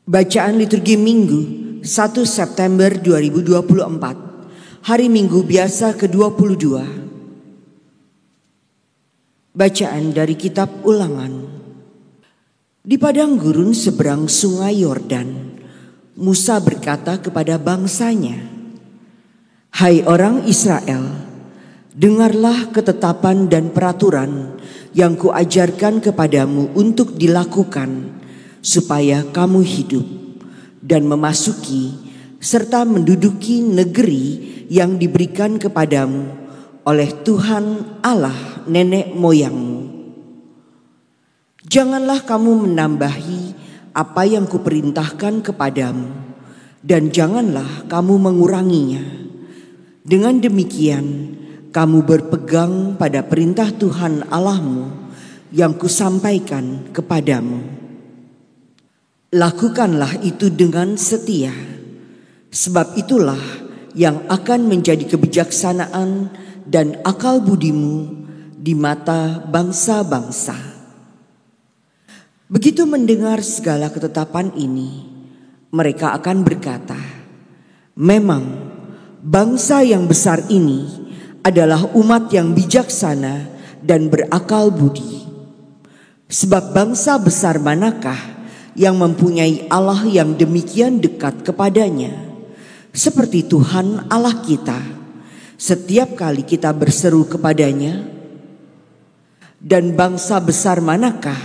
Bacaan liturgi Minggu 1 September 2024, hari Minggu biasa ke-22. Bacaan dari kitab Ulangan. Di padang gurun seberang sungai Yordan, Musa berkata kepada bangsanya, "Hai orang Israel, dengarlah ketetapan dan peraturan yang kuajarkan kepadamu untuk dilakukan, supaya kamu hidup dan memasuki serta menduduki negeri yang diberikan kepadamu oleh Tuhan Allah nenek moyangmu. Janganlah kamu menambahi apa yang kuperintahkan kepadamu, dan janganlah kamu menguranginya. Dengan demikian kamu berpegang pada perintah Tuhan Allahmu yang kusampaikan kepadamu. Lakukanlah itu dengan setia, sebab itulah yang akan menjadi kebijaksanaan dan akal budimu di mata bangsa-bangsa." Begitu mendengar segala ketetapan ini, mereka akan berkata, "Memang bangsa yang besar ini adalah umat yang bijaksana dan berakal budi. Sebab bangsa besar manakah yang mempunyai Allah yang demikian dekat kepadanya, seperti Tuhan Allah kita, setiap kali kita berseru kepadanya? Dan bangsa besar manakah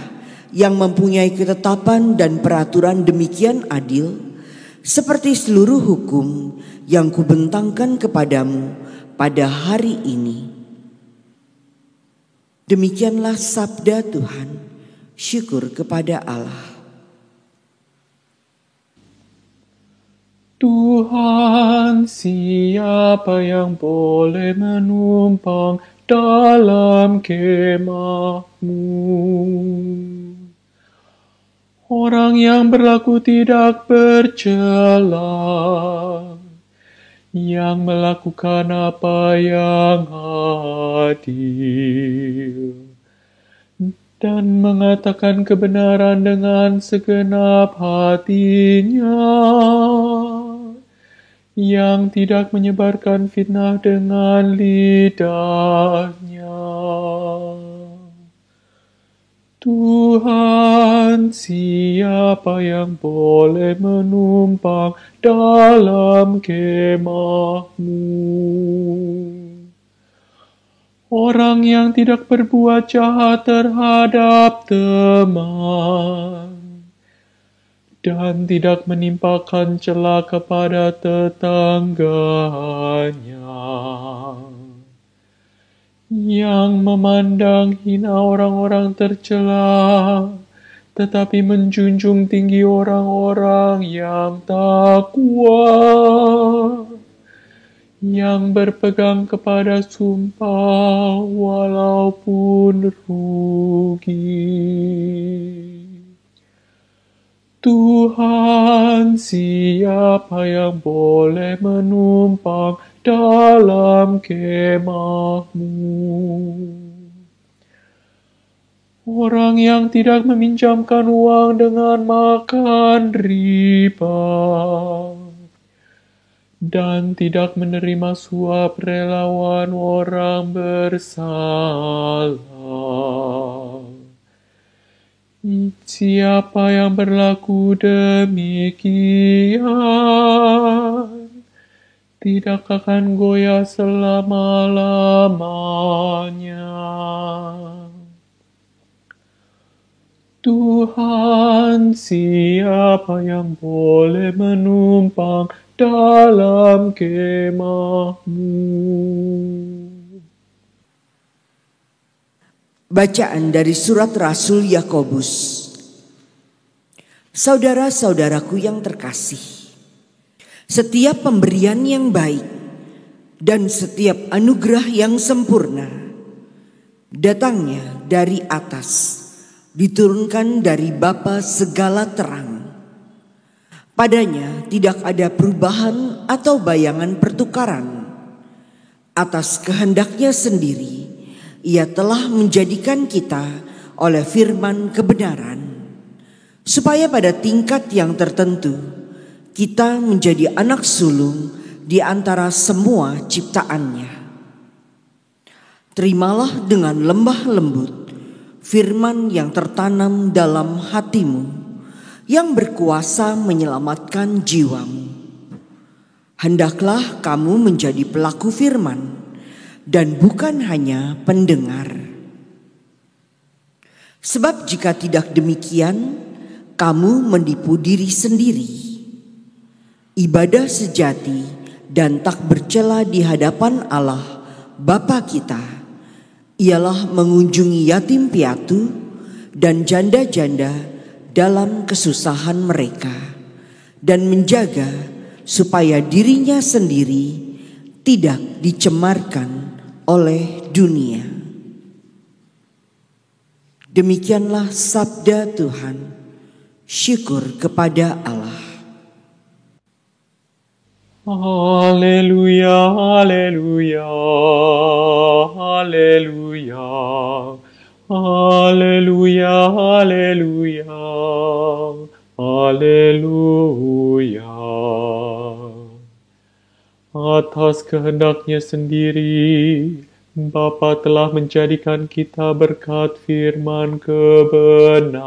yang mempunyai ketetapan dan peraturan demikian adil, seperti seluruh hukum yang kubentangkan kepadamu pada hari ini?" Demikianlah sabda Tuhan. Syukur kepada Allah. Tuhan, siapa yang boleh menumpang dalam kemah-Mu? Orang yang berlaku tidak bercela, yang melakukan apa yang adil, dan mengatakan kebenaran dengan segenap hatinya, yang tidak menyebarkan fitnah dengan lidahnya. Tuhan, siapa yang boleh menumpang dalam kemah-Mu? Orang yang tidak berbuat jahat terhadap teman, dan tidak menimpakan cela kepada tetangganya, yang memandang hina orang-orang tercela, tetapi menjunjung tinggi orang-orang yang takwa, yang berpegang kepada sumpah walaupun rugi. Tuhan, siapa yang boleh menumpang dalam kemah-Mu? Orang yang tidak meminjamkan uang dengan makan riba, dan tidak menerima suap relawan orang bersalah. Siapa yang berlaku demikian tidak akan goyah selama-lamanya. Tuhan, siapa yang boleh menumpang dalam kemah-Mu? Bacaan dari surat Rasul Yakobus. Saudara-saudaraku yang terkasih, setiap pemberian yang baik dan setiap anugerah yang sempurna datangnya dari atas, diturunkan dari Bapa segala terang. Padanya tidak ada perubahan atau bayangan pertukaran. Atas kehendaknya sendiri, Ia telah menjadikan kita oleh firman kebenaran, supaya pada tingkat yang tertentu kita menjadi anak sulung di antara semua ciptaannya. Terimalah dengan lembah lembut firman yang tertanam dalam hatimu, yang berkuasa menyelamatkan jiwamu. Hendaklah kamu menjadi pelaku firman dan bukan hanya pendengar. Sebab jika tidak demikian, kamu menipu diri sendiri. Ibadah sejati dan tak bercela di hadapan Allah Bapa kita ialah mengunjungi yatim piatu dan janda-janda dalam kesusahan mereka, dan menjaga supaya dirinya sendiri tidak dicemarkan oleh dunia. Demikianlah sabda Tuhan. Syukur kepada Allah. Haleluya, haleluya, haleluya, haleluya, haleluya, haleluya. Atas kehendaknya sendiri, Bapa telah menjadikan kita berkat firman kebenaran,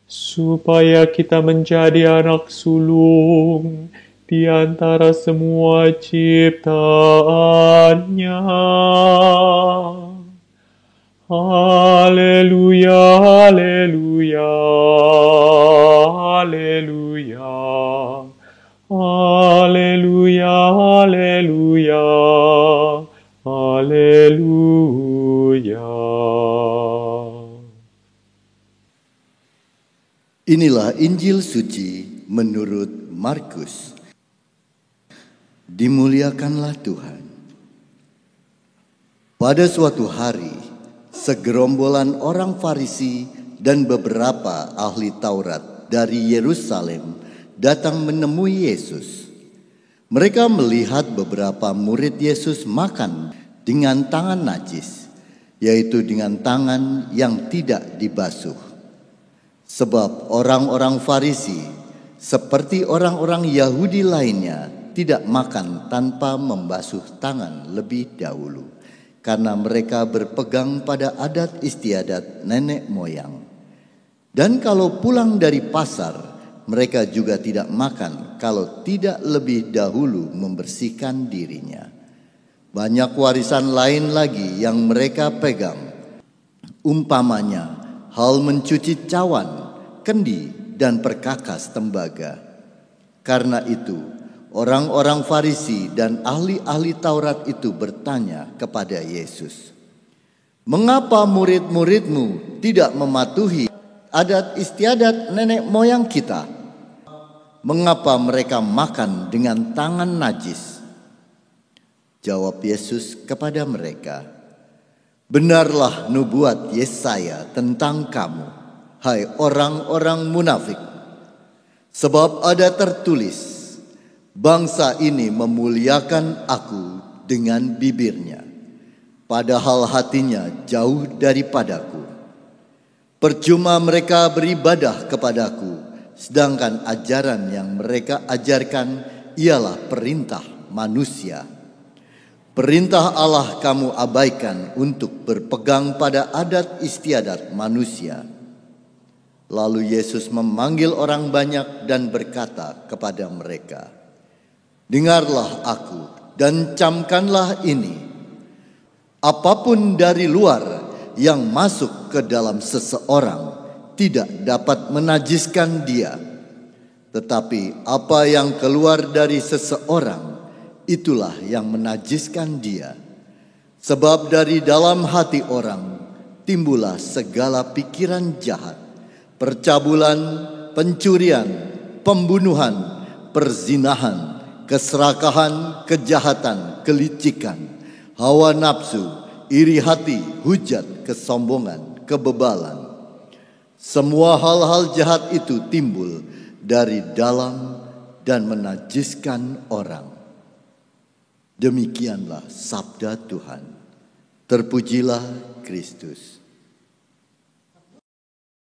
supaya kita menjadi anak sulung di antara semua ciptaannya. Haleluya, haleluya, haleluya, haleluya, haleluya, haleluya. Inilah Injil suci menurut Markus. Dimuliakanlah Tuhan. Pada suatu hari, segerombolan orang Farisi dan beberapa ahli Taurat dari Yerusalem datang menemui Yesus. Mereka melihat beberapa murid Yesus makan dengan tangan najis, yaitu dengan tangan yang tidak dibasuh. Sebab orang-orang Farisi, seperti orang-orang Yahudi lainnya, tidak makan tanpa membasuh tangan lebih dahulu, karena mereka berpegang pada adat istiadat nenek moyang. Dan kalau pulang dari pasar, mereka juga tidak makan kalau tidak lebih dahulu membersihkan dirinya. Banyak warisan lain lagi yang mereka pegang, umpamanya hal mencuci cawan, kendi, dan perkakas tembaga. Karena itu, orang-orang Farisi dan ahli-ahli Taurat itu bertanya kepada Yesus, "Mengapa murid-muridmu tidak mematuhi adat istiadat nenek moyang kita? Mengapa mereka makan dengan tangan najis?" Jawab Yesus kepada mereka, "Benarlah nubuat Yesaya tentang kamu, hai orang-orang munafik. Sebab ada tertulis, bangsa ini memuliakan aku dengan bibirnya, padahal hatinya jauh daripadaku. Percuma mereka beribadah kepadaku, sedangkan ajaran yang mereka ajarkan ialah perintah manusia. Perintah Allah kamu abaikan untuk berpegang pada adat istiadat manusia." Lalu Yesus memanggil orang banyak dan berkata kepada mereka, "Dengarlah aku dan camkanlah ini. Apapun dari luar yang masuk ke dalam seseorang tidak dapat menajiskan dia. Tetapi apa yang keluar dari seseorang, itulah yang menajiskan dia. Sebab dari dalam hati orang timbullah segala pikiran jahat, percabulan, pencurian, pembunuhan, perzinahan, keserakahan, kejahatan, kelicikan, hawa nafsu, iri hati, hujat, kesombongan, kebebalan. Semua hal-hal jahat itu timbul dari dalam dan menajiskan orang." Demikianlah sabda Tuhan. Terpujilah Kristus.